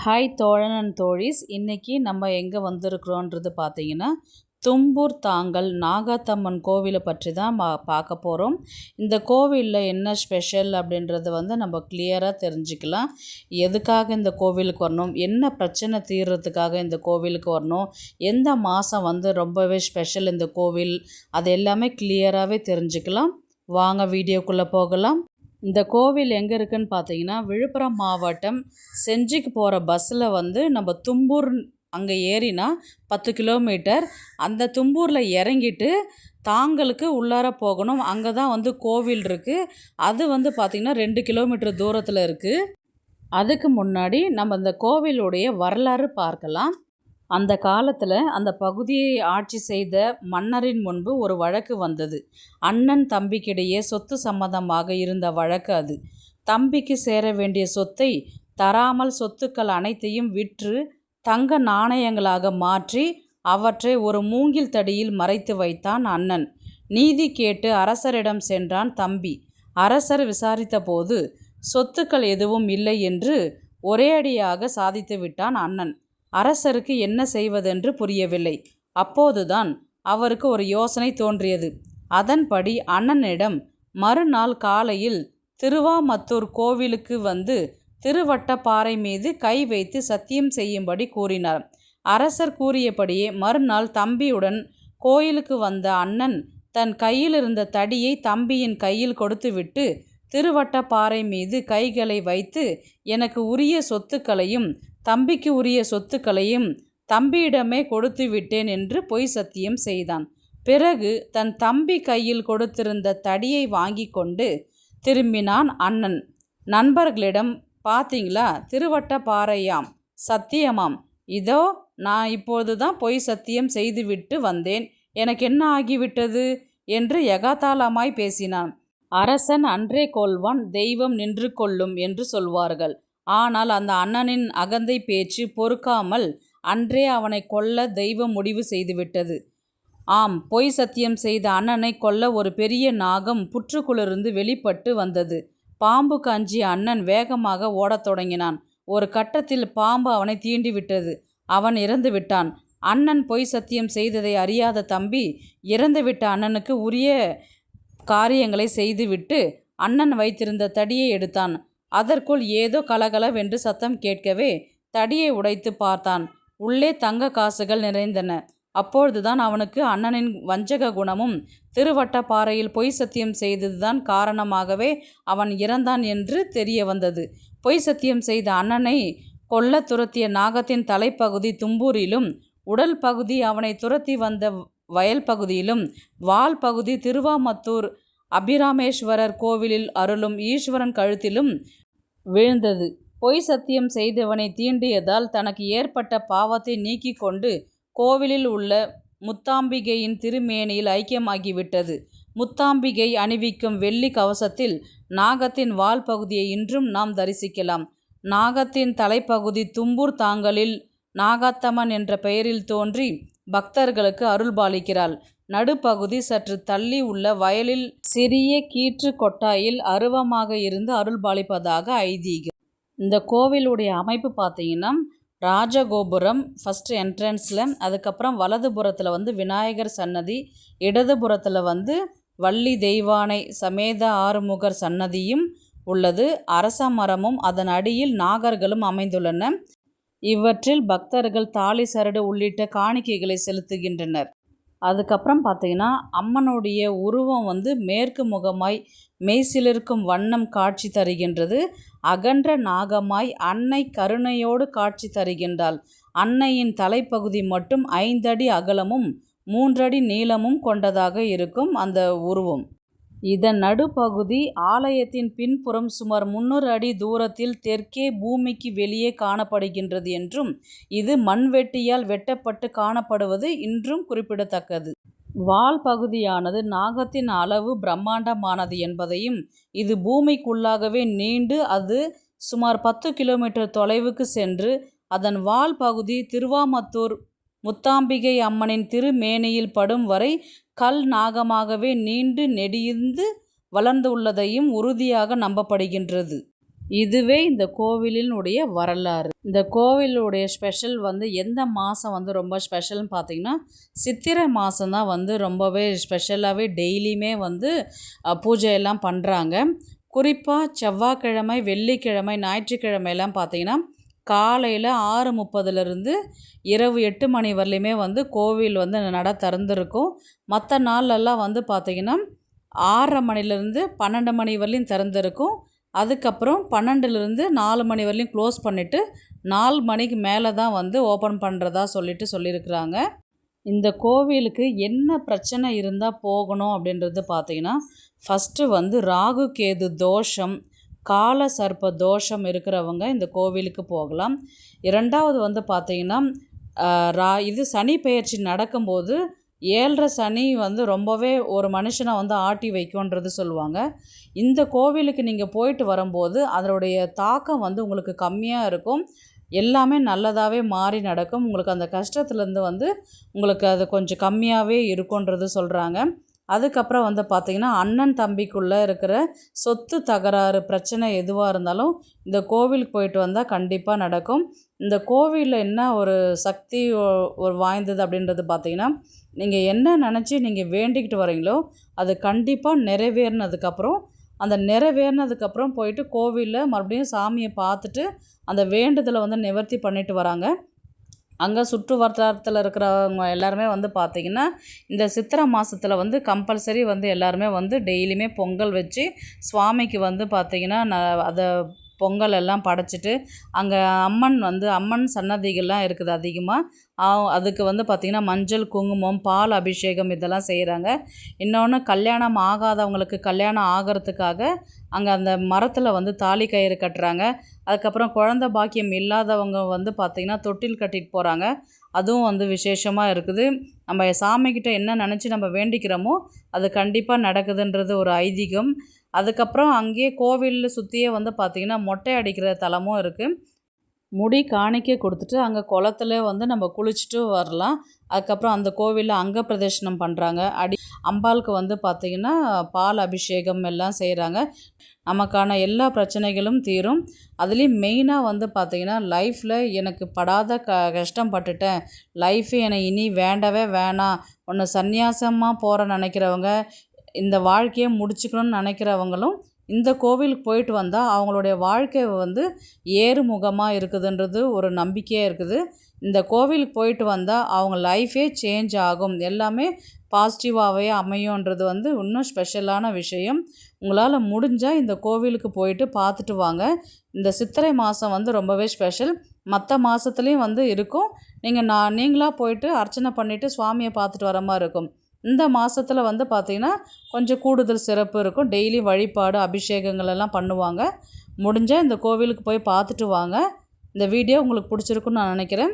Hi தோழன் and தோழிஸ், இன்றைக்கி நம்ம எங்கே வந்திருக்கிறோன்றது பார்த்தீங்கன்னா, தும்பூர் தாங்கல் நாகாத்தம்மன் கோவிலை பற்றி தான் பார்க்க போகிறோம். இந்த கோவிலில் என்ன ஸ்பெஷல் அப்படின்றத நம்ம கிளியராக தெரிஞ்சுக்கலாம். எதுக்காக இந்த கோவிலுக்கு வரணும், என்ன பிரச்சனை தீர்றதுக்காக இந்த கோவிலுக்கு வரணும், எந்த மாதம் ரொம்பவே ஸ்பெஷல் இந்த கோவில், அது எல்லாமே கிளியராகவே தெரிஞ்சுக்கலாம். வாங்க வீடியோக்குள்ளே போகலாம். இந்த கோவில் எங்கே இருக்குதுன்னு பார்த்தீங்கன்னா, விழுப்புரம் மாவட்டம் செஞ்சிக்கு போகிற பஸ்ஸில் நம்ம தும்பூர் அங்கே ஏறினா 10 கிலோமீட்டர், அந்த தும்பூரில் இறங்கிட்டு தாங்கலுக்கு உள்ளார போகணும். அங்கே தான் கோவில் இருக்குது. அது பார்த்திங்கன்னா 2 கிலோமீட்டர் தூரத்தில் இருக்குது. அதுக்கு முன்னாடி நம்ம இந்த கோவிலுடைய வரலாறு பார்க்கலாம். அந்த காலத்தில் அந்த பகுதியை ஆட்சி செய்த மன்னரின் முன்பு ஒரு வழக்கு வந்தது. அண்ணன் தம்பிக்கிடையே சொத்து சம்மந்தமாக இருந்த வழக்கு அது. தம்பிக்கு சேர வேண்டிய சொத்தை தராமல் சொத்துக்கள் அனைத்தையும் விற்று தங்க நாணயங்களாக மாற்றி அவற்றை ஒரு மூங்கில் தடியில் மறைத்து வைத்தான் அண்ணன். நீதி கேட்டு அரசரிடம் சென்றான் தம்பி. அரசர் விசாரித்த போது சொத்துக்கள் எதுவும் இல்லை என்று ஒரேயடியாக சாதித்து விட்டான் அண்ணன். அரசருக்கு என்ன செய்வதென்று புரியவில்லை. அப்போதுதான் அவருக்கு ஒரு யோசனை தோன்றியது. அதன்படி அண்ணனிடம் மறுநாள் காலையில் திருவாமத்தூர் கோவிலுக்கு திருவட்டப்பாறை மீது கை வைத்து சத்தியம் செய்யும்படி கூறினார். அரசர் கூறியபடியே மறுநாள் தம்பியுடன் கோயிலுக்கு வந்த அண்ணன் தன் கையில் இருந்த தடியை தம்பியின் கையில் கொடுத்துவிட்டு திருவட்டப்பாறை மீது கைகளை வைத்து எனக்கு உரிய சொத்துக்களையும் தம்பிக்கு உரிய சொத்துக்களையும் தம்பியிடமே கொடுத்து விட்டேன் என்று பொய் சத்தியம் செய்தான். பிறகு தன் தம்பி கையில் கொடுத்திருந்த தடியை வாங்கி கொண்டு திரும்பினான் அண்ணன். நண்பர்களிடம், பார்த்தீங்களா, திருவட்டப்பாறையாம், சத்தியமாம், இதோ நான் இப்போது தான் பொய் சத்தியம் செய்துவிட்டு வந்தேன், எனக்கு என்ன ஆகிவிட்டது என்று யகாதாளமாய் பேசினான். அரசன் அன்றே கொள்வான், தெய்வம் நின்று கொள்ளும் என்று சொல்வார்கள். ஆனால் அந்த அண்ணனின் அகந்தை பேச்சு பொறுக்காமல் அன்றே அவனை கொல்ல தெய்வம் முடிவு செய்துவிட்டது. ஆம், பொய் சத்தியம் செய்த அண்ணனை கொல்ல ஒரு பெரிய நாகம் புற்றுக்குள்ளிருந்து வெளிப்பட்டு வந்தது. பாம்புக்கு அஞ்சிய அண்ணன் வேகமாக ஓடத் தொடங்கினான். ஒரு கட்டத்தில் பாம்பு அவனை தீண்டிவிட்டது. அவன் இறந்து விட்டான். அண்ணன் பொய் சத்தியம் செய்ததை அறியாத தம்பி இறந்துவிட்ட அண்ணனுக்கு உரிய காரியங்களை செய்துவிட்டு அண்ணன் வைத்திருந்த தடியை எடுத்தான். அதற்குள் ஏதோ கலகலவென்று சத்தம் கேட்கவே தடியை உடைத்து பார்த்தான். உள்ளே தங்க காசுகள் நிறைந்தன. அப்பொழுதுதான் அவனுக்கு அண்ணனின் வஞ்சக குணமும் திருவட்டப்பாறையில் பொய் சத்தியம் செய்ததுதான் காரணமாகவே அவன் இறந்தான் என்று தெரிய வந்தது. பொய் சத்தியம் செய்த அண்ணனை கொல்ல துரத்திய நாகத்தின் தலைப்பகுதி தும்பூரிலும், உடல் பகுதி அவனை துரத்தி வந்த வயல் பகுதியிலும், வால் பகுதி திருவாமத்தூர் அபிராமேஸ்வரர் கோவிலில் அருளும் ஈஸ்வரன் கழுத்திலும் விழுந்தது. பொய் சத்தியம் செய்தவனை தீண்டியதால் தனக்கு ஏற்பட்ட பாவத்தை நீக்கி கொண்டு கோவிலில் உள்ள முத்தாம்பிகையின் திருமேனியில் ஐக்கியமாகிவிட்டது. முத்தாம்பிகை அணிவிக்கும் வெள்ளி கவசத்தில் நாகத்தின் வால் பகுதியை இன்றும் நாம் தரிசிக்கலாம். நாகத்தின் தலைப்பகுதி தும்பூர் தாங்கலில் நாகாத்தம்மன் என்ற பெயரில் தோன்றி பக்தர்களுக்கு அருள்பாலிக்கிறாள். நடுப்பகுதி சற்று தள்ளி உள்ள வயலில் சிறிய கீற்று கொட்டாயில் அருவமாக இருந்து அருள்பாலிப்பதாக ஐதீகம். இந்த கோவிலுடைய அமைப்பு பார்த்தீங்கன்னா, ராஜகோபுரம் ஃபஸ்ட்டு என்ட்ரன்ஸில், அதுக்கப்புறம் வலதுபுறத்தில் விநாயகர் சன்னதி, இடதுபுறத்தில் வள்ளி தெய்வானை சமேத ஆறுமுகர் சன்னதியும் உள்ளது. அரச மரமும் அதன் அடியில் நாகர்களும் அமைந்துள்ளன. இவற்றில் பக்தர்கள் தாலி சரடு உள்ளிட்ட காணிக்கைகளை செலுத்துகின்றனர். அதுக்கப்புறம் பார்த்தீங்கன்னா, அம்மனுடைய உருவம் மேற்கு முகமாய் மெய்சிலிருக்கும் வண்ணம் காட்சி தருகின்றது. அகன்ற நாகமாய் அன்னை கருணையோடு காட்சி தருகின்றாள். அன்னையின் தலைப்பகுதி மட்டும் 5 அடி அகலமும் 3 அடி நீளமும் கொண்டதாக இருக்கும் அந்த உருவம். இதன் நடுப்பகுதி ஆலயத்தின் பின்புறம் சுமார் 300 அடி தூரத்தில் தெற்கே பூமிக்கு வெளியே காணப்படுகின்றது என்றும், இது மண்வெட்டியால் வெட்டப்பட்டு காணப்படுவது இன்றும் குறிப்பிடத்தக்கது. வால் பகுதியானது நாகத்தின் அளவு பிரம்மாண்டமானது என்பதையும், இது பூமிக்குள்ளாகவே நீண்டு அது சுமார் 10 கிலோமீட்டர் தொலைவுக்கு சென்று அதன் வால் பகுதி திருவாமத்தூர் முத்தாம்பிகை அம்மனின் திருமேனியில் படும் வரை கல் நாகமாகவே நீண்டு நெடிந்து வளர்ந்துள்ளதையும் உறுதியாக நம்பப்படுகின்றது. இதுவே இந்த கோவிலினுடைய வரலாறு. இந்த கோவிலுடைய ஸ்பெஷல் வந்து எந்த மாதம் வந்து ரொம்ப ஸ்பெஷல்னு பார்த்தீங்கன்னா, சித்திரை மாதம் தான் வந்து ரொம்பவே ஸ்பெஷலாகவே டெய்லியுமே வந்து பூஜையெல்லாம் பண்ணுறாங்க. குறிப்பாக செவ்வாய்க்கிழமை, வெள்ளிக்கிழமை, ஞாயிற்றுக்கிழமையெல்லாம் பார்த்தீங்கன்னா, காலையில் 6:30லேருந்து இரவு 8 மணி வரலையுமே வந்து கோவில் வந்து நட திறந்துருக்கும். மற்ற நாள்லலாம் வந்து பார்த்திங்கன்னா 6:30 மணிலேருந்து 12 மணி வரலையும் திறந்துருக்கும். அதுக்கப்புறம் 12லேருந்து 4 மணி வரலையும் க்ளோஸ் பண்ணிவிட்டு 4 மணிக்கு மேலே தான் வந்து ஓப்பன் பண்ணுறதா சொல்லியிருக்கிறாங்க. இந்த கோவிலுக்கு என்ன பிரச்சனை இருந்தால் போகணும் அப்படின்றது பார்த்திங்கன்னா, ஃபஸ்ட்டு வந்து ராகு கேது தோஷம், கால சர்ப்ப தோஷம் இருக்கிறவங்க இந்த கோவிலுக்கு போகலாம். 2வது வந்து பார்த்திங்கன்னா, இது சனி பெயர்ச்சி நடக்கும்போது 7:30 சனி வந்து ரொம்பவே ஒரு மனுஷனை வந்து ஆட்டி வைக்கும்ன்றது சொல்லுவாங்க. இந்த கோவிலுக்கு நீங்கள் போயிட்டு வரும்போது அதனுடைய தாக்கம் வந்து உங்களுக்கு கம்மியாக இருக்கும். எல்லாமே நல்லதாகவே மாறி நடக்கும். உங்களுக்கு அந்த கஷ்டத்துலேருந்து வந்து உங்களுக்கு அது கொஞ்சம் கம்மியாகவே இருக்குன்றது சொல்கிறாங்க. அதுக்கப்புறம் வந்து பார்த்திங்கன்னா, அண்ணன் தம்பிக்குள்ளே இருக்கிற சொத்து தகராறு பிரச்சனை எதுவாக இருந்தாலும் இந்த கோவிலுக்கு போயிட்டு வந்தால் கண்டிப்பாக நடக்கும். இந்த கோவிலில் என்ன ஒரு சக்தி ஒரு வாய்ந்தது அப்படின்றது பார்த்திங்கன்னா, நீங்கள் என்ன நினச்சி நீங்கள் வேண்டிக்கிட்டு வரீங்களோ அது கண்டிப்பாக நிறைவேறினதுக்கப்புறம் அந்த நிறைவேறினதுக்கப்புறம் போயிட்டு கோவிலில் மறுபடியும் சாமியை பார்த்துட்டு அந்த வேண்டுதலை வந்து நிவர்த்தி பண்ணிட்டு வராங்க. அங்கே சுற்று வட்டாரத்தில் இருக்கிறவங்க எல்லாருமே வந்து பார்த்திங்கன்னா, இந்த சித்திரை மாதத்தில் வந்து கம்பல்சரி வந்து எல்லாருமே வந்து டெய்லியுமே பொங்கல் வச்சு சுவாமிக்கு வந்து பார்த்திங்கன்னா அதை பொங்கல் எல்லாம் படைச்சிட்டு அங்கே அம்மன் சன்னதிகள்லாம் இருக்குது அதிகமாக. அதுக்கு வந்து பார்த்திங்கன்னா மஞ்சள், குங்குமம், பால் அபிஷேகம் இதெல்லாம் செய்கிறாங்க. இன்னொன்று கல்யாணம் ஆகாதவங்களுக்கு கல்யாணம் ஆகிறதுக்காக அங்கே அந்த மரத்தில் வந்து தாலி கயிறு கட்டுறாங்க. அதுக்கப்புறம் குழந்த பாக்கியம் இல்லாதவங்க வந்து பார்த்திங்கன்னா தொட்டில் கட்டிட்டு போகிறாங்க. அதுவும் வந்து விசேஷமாக இருக்குது. நம்ம சாமிக்கிட்ட என்ன நினச்சி நம்ம வேண்டிக்கிறோமோ அது கண்டிப்பாக நடக்குதுன்றது ஒரு ஐதீகம். அதுக்கப்புறம் அங்கேயே கோவிலில் சுற்றியே வந்து பார்த்திங்கன்னா மொட்டை அடிக்கிற தலமும் இருக்குது. முடி காணிக்கை கொடுத்துட்டு அங்கே குளத்துல வந்து நம்ம குளிச்சுட்டு வரலாம். அதுக்கப்புறம் அந்த கோவிலில் அங்க பிரதர்ஷனம் பண்ணுறாங்க. அம்பாளுக்கு வந்து பார்த்திங்கன்னா பால் அபிஷேகம் எல்லாம் செய்கிறாங்க. நமக்கான எல்லா பிரச்சனைகளும் தீரும். அதுலேயும் மெயினாக வந்து பார்த்திங்கன்னா, லைஃப்பில் எனக்கு படாத கஷ்டம் பட்டுட்டேன், லைஃபு எனக்கு இனி வேண்டவே வேணாம், ஒன்று சந்நியாசமாக போகிற நினைக்கிறவங்க, இந்த வாழ்க்கையை முடிச்சுக்கணும்னு நினைக்கிறவங்களும் இந்த கோவிலுக்கு போயிட்டு வந்தால் அவங்களுடைய வாழ்க்கை வந்து ஏறுமுகமாக இருக்குதுன்றது ஒரு நம்பிக்கையாக இருக்குது. இந்த கோவிலுக்கு போயிட்டு வந்தால் அவங்க லைஃபே சேஞ்ச் ஆகும், எல்லாமே பாசிட்டிவாகவே அமையுன்றது வந்து இன்னும் ஸ்பெஷலான விஷயம். உங்களால் முடிஞ்சால் இந்த கோவிலுக்கு போயிட்டு பார்த்துட்டு வாங்க. இந்த சித்திரை மாதம் வந்து ரொம்பவே ஸ்பெஷல். மற்ற மாதத்துலேயும் வந்து இருக்கும். நீங்களாக போயிட்டு அர்ச்சனை பண்ணிவிட்டு சுவாமியை பார்த்துட்டு வர மாதிரி இருக்கும். இந்த மாதத்தில் வந்து பார்த்திங்கன்னா கொஞ்சம் கூடுதல் சிறப்பு இருக்கும். டெய்லி வழிபாடு அபிஷேகங்கள் எல்லாம் பண்ணுவாங்க. முடிஞ்சால் இந்த கோவிலுக்கு போய் பார்த்துட்டு வாங்க. இந்த வீடியோ உங்களுக்கு பிடிச்சிருக்குன்னு நான் நினைக்கிறேன்.